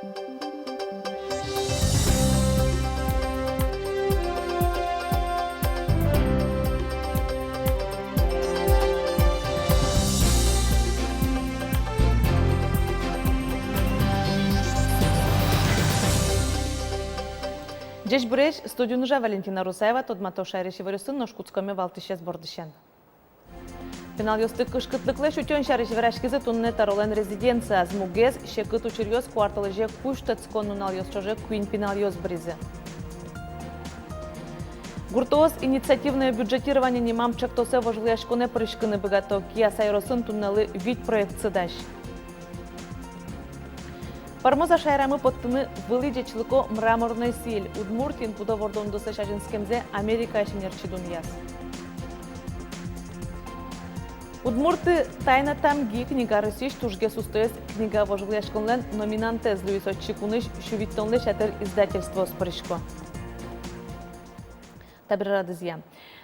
Джеш Буреш, студию нужа Валентина Русаева, тот матоша реши вырысын, но шкутскоме валтышес бордышен. Финал ёсты кышкытлыклы шутен шарыш врашкизы тунне таролен резиденция азмугез, шекыт учерьёз кварталы же куштацкон нунал ёсчоже куин пинал ёс бризе. Гуртоз инициативное бюджетирование немам чактосе вожлыяшконе прышкыны богато, кия сайросын туннелы вид проект цыдаш. Пармоза шайрамы подтыны вылыджечлыко мраморный силь. Удмуртин пудовордон досашажинскемзе Америка шенерчи дуньяс. Удмурты тайна тамги книга Росиш тужге сустоес книга вожлыяшконлен номинантез Луисочи куныш шувиттонле шатер издательство споришко. Табирадызья.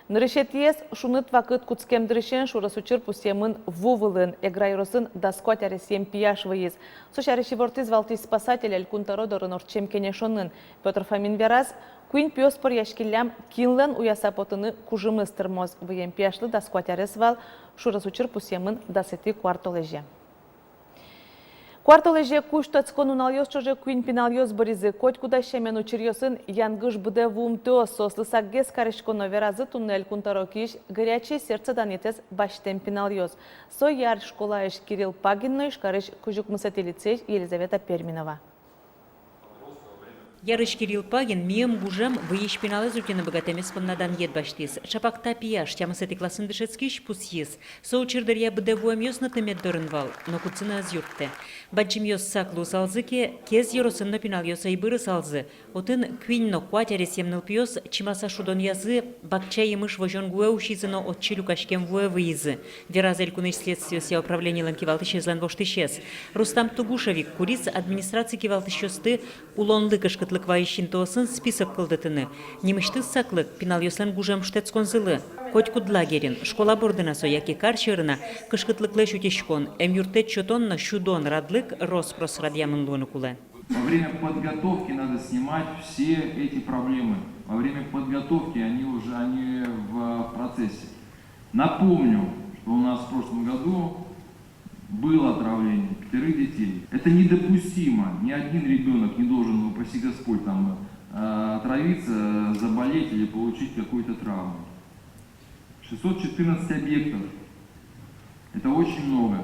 Нырышетиес шуныт вакыт куцкемдырышен шурасучыр пусемын вувылын, эграйросын даскот аресем пияш выез. Сошарыши вортиз валтис спасатель элькунтаро дорынорчем кенешонын. Петр Фомин вераз, куин пиоспор яшкиллям кинлен уясапотыны кужымыз тырмоз выем пияшлы даскот арес вал шурасучыр пусемын дасети квартолеже. Кварталеже куштацкон уналёс чоже куин пиналёс боризы, коть куда шемен учерьёсын янгыш буде вум тёс сослы саггес карышконо веразы туннель кунтарокиш горячее сердце данитес баштем пиналёс. Со яр школаеш Кирилл Пагинныш карыш кужук мысателицей Елизавета Перминова. Ярыш Кирилл Пагин мием бужам выещпиналы зутины богатемес поннадан едбаштис. Шапакта пияш, тямысети класын дышецкиш пусьес. Соучырдыр я бдевуем ёс натымет дорынвал, но куцына азюртте. Баджим ёс саклу салзыке, кез еросынно пинал ёс айбыры салзы. Отын квинно куатерес емныл пьёс, чимаса шудон язы, бакча емыш вожон гуэ ушизыно от чилюкашкем вуэ выизы. Веразель куныш следствие ся управление ланкивалтыш излан воштышес. Рустам Тугушевик, куриц администрации кивалтышёсты, улонлы кышкыт лыквайщин тосын список кылдытыны. Немышты саклык пинал ёслен гужем штецкон зылы. Хоть кудлагерин, школа бордына сояки карчырына, кышкытлыклы шутешкон, юртет чотонна шудон радлык роспрос радьямын луны кулы. Во время подготовки надо снимать все эти проблемы. Во время подготовки они в процессе. Напомню, что у нас в прошлом году было отравление 5 детей. Это недопустимо. Ни один ребенок не должен, упаси Господь, отравиться, заболеть или получить какую-то травму. 614 объектов. Это очень много.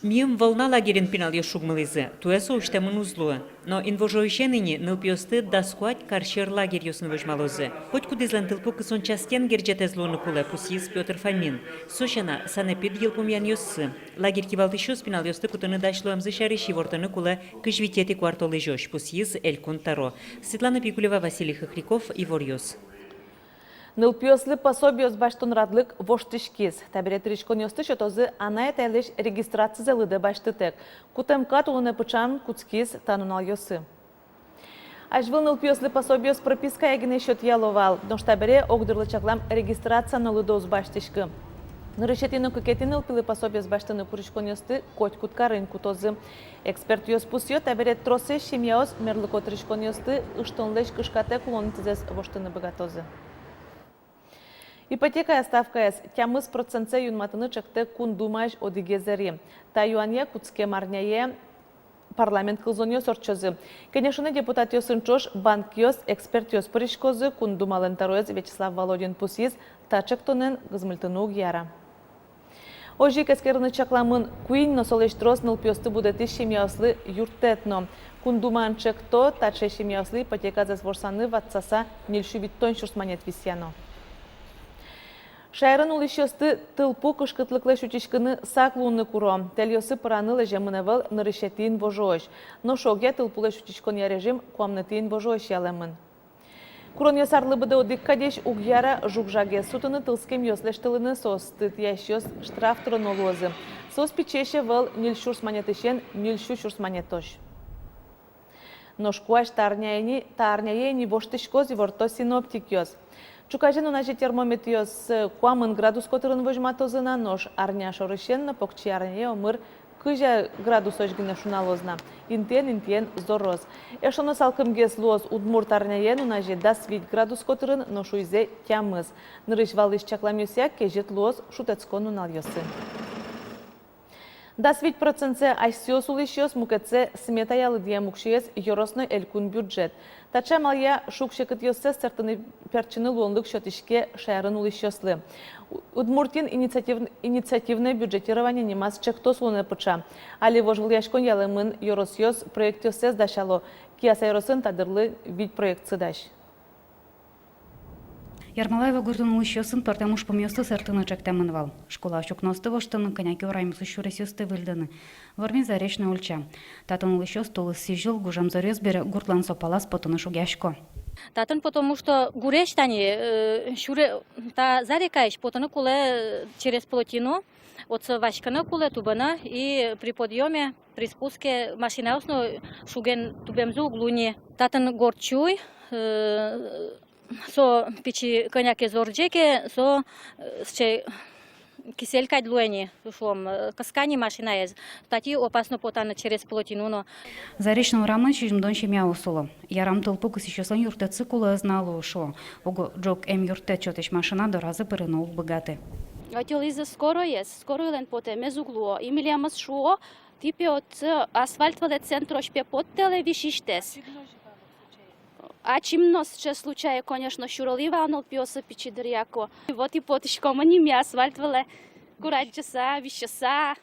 Мием волна лагерин пинал ёшугмылызы, туэсо уштамын узлуы. Но инвожоющеныни нылпиосты даскуать каршер лагерь ёсын выжмалозы. Хоть кудызлан тылпу кысон частен герджетез луны кулы пусиз Петр Фомин. Сошана санепид елпумян ёссы. Лагерь кивалтышёс пинал ёсты кутыны дашлуам зышарыши вортыны кулы кыжвитети квартолы жёш пусиз Элькун Таро. Светлана Пикулева, Василий Хохряков, Ивор Ёс. Нылпиослы пособиос баштон радлык воштышкиз. Табирет ришкон ёсты шотозы анайт айлыш регистрация залыды баштытек. Кутемка тулыны пычан куцкиз танунал ёсы. Ажвыл нылпиослы пособиос прописка ягины счет яловал. Донш табире огдырлы чаклам регистрация налыдоз баштышкы. Нырышетину кукети нылпилы пособиос баштыны пуришкон ёсты коть куткарын кутозы. Эксперт ёс пусьё табирет тросы шимьяос мерлыкот ришкон ёсты ыштонлыш кышкате кулонитизес воштыны богатозы. Ипотека ставка тямыз процентсе юнматыны чакты кун думаш одигезери. Та юанье куцке марняе парламент кылзон ёс орчозы. Конечно, депутат ёсын чош, банк ёс, эксперт ёс поришкозы, кун думален тароез Вячеслав Володин пусиз, та чактонен гызмылтыну гьяра. Ожи кескерыны чакламын куин носолештрос нылпиосты будети шимьяослы юртетно. Кун думан чекто, таче шимьяослы ипотека зазворсаны ватсаса нильшубиттон шурсманет висяно. Шайрын улышёсты тылпу кышкытлыклы шутишкыны саклуны куро. Тельёсы пыранылы жемынывыл нырышетин божош. Но шоге тылпулы шутишкон я режим комнатин божош ялемын. Курон ёсарлы быды одик кадеш угьяра жукжаге сутыны тылскем ёслештылыны состыт ящёс штраф тронолозы. Сос пичеше выл нильшурс манетышен нильшу шурс манетош. Ношкуаш тарняени воштышкоз и ворто синоптик ёс. Чукажен у нашей термометриос куамын градус которын вожматозына нож арня шорышен на покчи арне омыр кыжа градус ожгине шуналозна. Интен зороз. Эшоно салкымгес лоз удмурт арняен унаже да свит градус котырын, но шуйзе тямыз. Нырыш валыш чакламюсяк кежет лоз шутецкон уналйосы. Да свит процентсе айсиос улышиос мукетсе смета ялы диемукшиес yorosны элькун бюджет. Тача малия шукшекыт йосе сертыны перчины луонлык шотишке шайрын улышиослы. Удмуртин инициативное бюджетирование немас чектос луны пыча. Али вожвыл яшкон ялымын yorosиос проект йосе сдашало. Кияса йоросын тадырлы вид проект сыдаш. Ярмалаева гуртун улышёсын партамуш помёсты сертыны чектемынвал. Школа чукносты воштыны коняки ураймысы шуресёсты выльдыны. Вармин заречный ульча. Татын улышёс толы сижил гужам зарез бере гуртлан сопалас потыны шугяшко. Татын потому что гуреш тани шуре та зарекаешь потыны куле через плотину от вашкана куле тубана и при подъеме при спуске машина усно шуген тубемзу углуни. Татын горчуй со печи коняки зорджеке со ще киселька длуени шлом каскани машина ез стати опасно потана через плотину но Заречный урамын шижмдон шемя усулы. Ярам тылпу кысышосан юрте цикулы знало ушо. Ого джок юрте чотеш машина до разы пырыны богаты. Отел из скоро есть, скоро лен поте мезугло. Имелямас шо, типе от асфальт вале центро шпе под телевишиштес. А чимно ще случае, конечно, шуролива, но пиоса пичидыряко. Вот и потышко маними асфальт вале кураджаса, вишаса.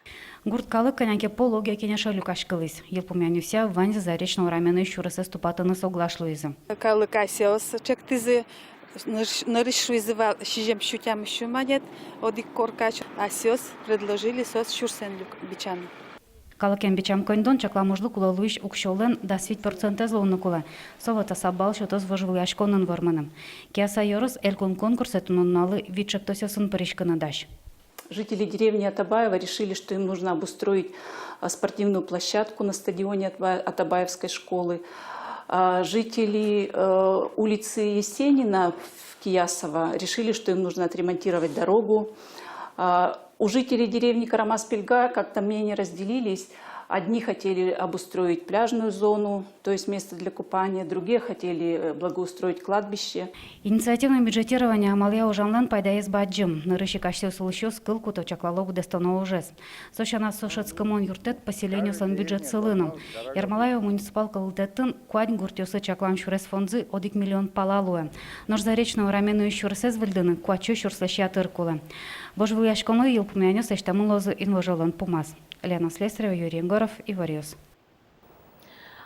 Гурткалы коняки пология кенеша люкашкалыс. Елпумянюся ванзе заречного рамена шурасы ступатыны соглашлуизы. Калы касиос чектизы нарышуизывал шижем шутям шуманет, одик коркач. Асиос предложили сос шурсен бичан. Калакен бичам кондон чакла можлы кула луиш укшолен да свит процентез лоуны кула. Совата сабал шотоз вожвыяшконын варманым. Киаса йорос элькон конкурсетунун налы витчектосесын паришканы даш. Жители деревни Атабаева решили, что им нужно обустроить спортивную площадку на стадионе Атабаевской школы. Жители улицы Есенина в Киясово решили, что им нужно отремонтировать дорогу. У жителей деревни Карамас-Пельга как-то мнения разделились. Одни хотели обустроить пляжную зону, то есть место для купания, другие хотели благоустроить кладбище. Инициативное бюджетирование амалия ужанлен пайдаяс баджим. Нырыши кашсе усулышу скылку то чаклалогу дестану ужес. Сошана сошецкомон юртет поселению сан бюджет сылыном. Ярмалаева муниципал калытетін куань гуртёсы чаклан шурес фонзы 1 миллион палалуэ. Нож заречного рамену шуресез выльдыны куачу шурслаща тыркулы. Божвыяшкомы елпумяню сештамын лозы инвожолын пумаз. Лена Слесарева, Юрий Егоров и Вариус.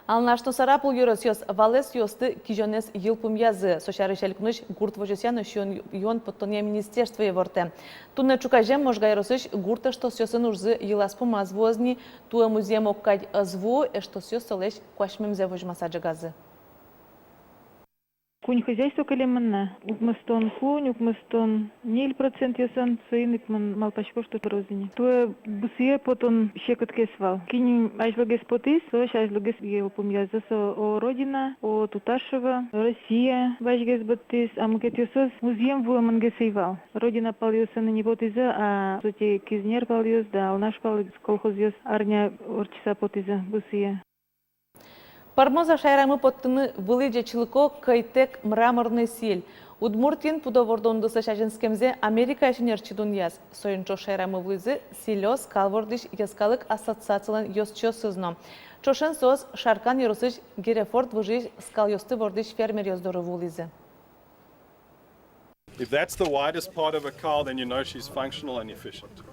Алнашто сарапул юросиос валес йосты кижонес йылпум язы. Сошары шелкныш гурт вожосяны шон йон подтония министерства еворте. Тунне чукажем можга яросыш гурта что сёсын урзы йылас пумаз возни, туа музеем оккать зву, что сёс солеш квашмем зе вожмасаджа газы. Кунь хозяйство калеманна. Укмастон кунь, укмастон 0% ясан, соиник ман малпашко что порозине. Туе бусие потом щекотке свал. Кинь аж логес потис, то аж логес его помяза о родина, о Туташева, Россия, важгес батис, а мукетюсос музеем в мангесейвал. Родина палиоса на не потиза, а соте кизнер палиос, да, наш палиос колхозиос арня орчиса потиза бусие. Пармоза шайрамы поттыны вылыджа чылыко кайтек мраморный силь. Удмуртин пудовордонды сашажинскемзе Америка ашинерчи дуньяз. Союнчо шайрамы вызы силёс калвордыш яскалык ассоциациялан ёсчо сызно. Чошен соз шаркан еросыш герефорд выжиж скал ёсты вордыш фермер ёздоры вулизы. If that's the widest part of a cow, then you know she's functional and efficient.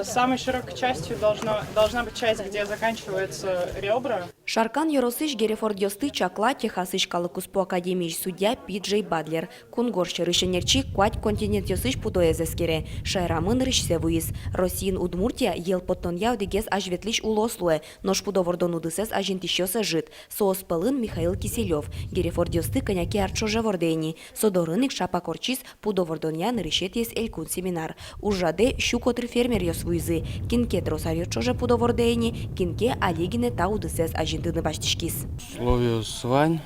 Самой широкой частью должна быть часть, где заканчиваются ребра. Шаркан Yorosыш Герефорд Йосты Чакла Техасыш Калыкус по Академии судья Пиджей Бадлер. Кунгорши Рышенерчи Квать континент Йосыш Пудоезескере. Шайрамын Рышсевуис. Росин Удмуртия ел поттон яудигез ажветлиш улослуэ. Нож Пудовордон удысес ажентищоса жит. Соос Пылын Михаил Киселев. Герефорд Йосты коняки арчожа вордени. Содорынык Шапакорчис Пудовордонян Рышетьес Элькун семинар. Ужаде щукотры фермер Йосвуизы. Кинке тросарьо чоже Пудовордени. Кинке Олегине Таудысес ажентищоса. Словию Свань,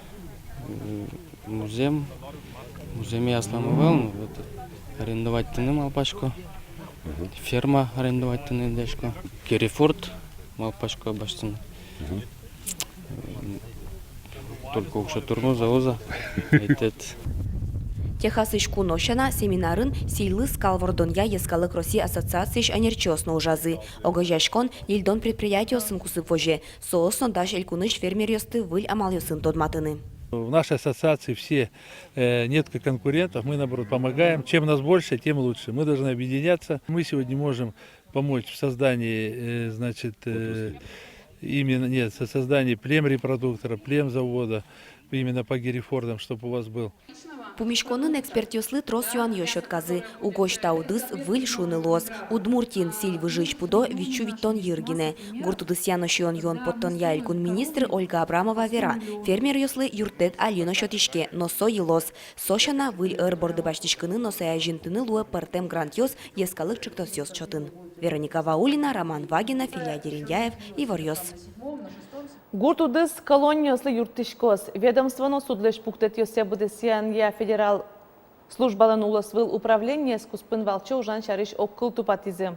музеем я сломывал, арендовать ты не мал пачку. Ферма арендовать недешко. Керефорд, малпашко баштин. Только уже турну заоза. Техасыш куношана семинарын силы скалвордонья ескалык России ассоциацияш анерчосно ужазы. Огожашкон лильдон предприятиосын кусып воже. Соосно даш элькуныш фермер ёсты выль амал ёсын тодматыны. В нашей ассоциации все нет конкурентов, мы наоборот помогаем. Чем нас больше, тем лучше. Мы должны объединяться. Мы сегодня можем помочь в создании, создании племрепродуктора, племзавода, именно по Герефордам, чтобы у вас был. Пумишконын эксперт ёслы трос юан ёш отказы. Угош таудыс выль шуны лос. Удмуртин силь выжиж пудо вичу виттон юргине. Гуртудыс янош юан юан поттон яйлькун министр Ольга Абрамова вера. Фермер ёслы юртет алино шотишке, но со елос. Сошана выль эрборды баштишкыны, но саяжинтыны луэ партем грант ёс ескалык чыктос ёс чотын. Вероника Ваулина, Роман Вагина, Филия Дерендяев, Ивар ёс. Гуртудыс колониясы юртышкос. Ведомствоно судлеш пуктет ёсе будесиян я федерал службалан уласвыл управление скуспын валчы ужан шариш оккыл тупатизы.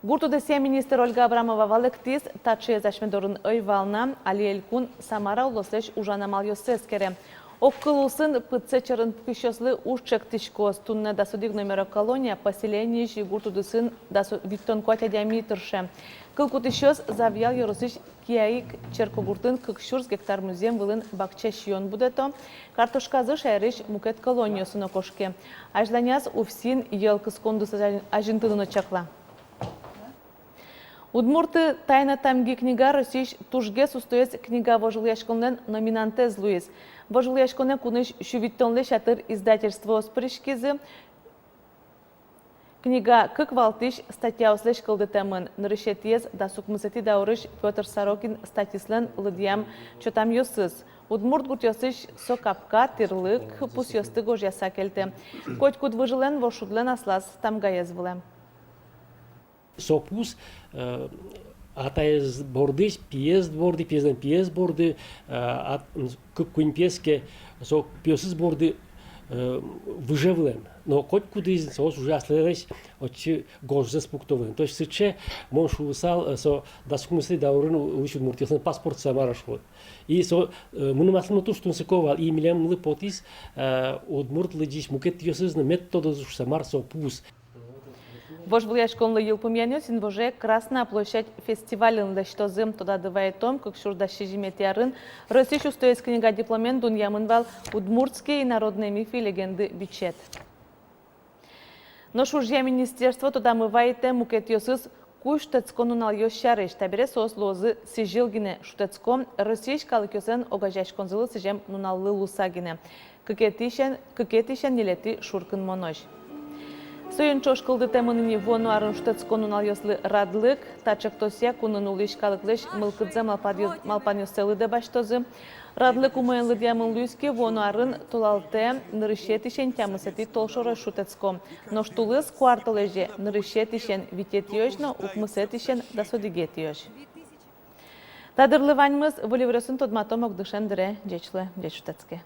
Гуртудесия министр Ольга Абрамова валектиз тачы зашмедорын ойвална алиелькун Самара уласлеш ужан амал ёсескере. Оккыл усын пыцечерын пкышёслы ушчек тышкос. Тунна дасудик номера колония поселение жи гуртудысын дасу виктон котя диаметрше. Кылкутышёс завьял yorosыш кияик черкогуртын 44 гектар музем вылын бакча шион будето, картошказы шайрыш мукет колониясын окошке. Ажланяс уфсин елкыс кондус ажинтыны чакла. Удмурты тайна тамги книга Российш тужге сустоец книга вожыльяшконен номинанте злуис. Вожыльяшконен куныш шувиттонле шатыр издательство оспрышкизы. Книга «Как валтыш» статья услышь кылдытамын. Нарышетез да сукмысети даурыш Петр Сорокин статислен лыдьям чотам ёсыз. Удмурт гурт ёсыш сокапка тырлык пус ёсты гож яса келте. Коть куд выжилен вошудлен аслас тамга езвылем. Сопус атаез бордыш пьез борды, пьезден пьез борды, кукунь пьеске со пьесыз борды выживлен. Но хоть куда из сос уже оследовать очи гожзес пунктовен. То есть сыче монш усал со дасумысли даурын учит муртисын паспорт самарашвот. И со мунумаслы то что сыковал и милям лыпотис удмурт лыдиш мукет ёсызны методы самар со пус. Вожбыльяшконлы елпумьянё синвоже Красная площадь фестивален лештозым туда дывает том, как шурдаши жиметярын. Российш устоец книга дипломен дуньямынвал удмуртские народные мифы и легенды бичет. Но шуржья министерство туда мываете мукет ёсыз куштецкону нал ёшарыш табере сос лозы сижилгине шутецком Российш калыкёсен огажашконзылы сижем нуналлы лусагине. Кыкетишен нелети шуркын монош. Союнчош кылды темыныни вону арын штецкону нал ёслы радлык, тачак тосия кунын улиш калыклыш мылкыдзе малпанёселы де баштозы. Радлык умыйынлы дьямын люйски вону арын толалте нырышетишен тямысети толшора шутецком. Но штулыз кварталеже нырышетишен витетиёшно, укмысетишен дасодигетиёш. Тадырлываньмыз воливрёсын тодматом огдышем дире дечлы дечутецке.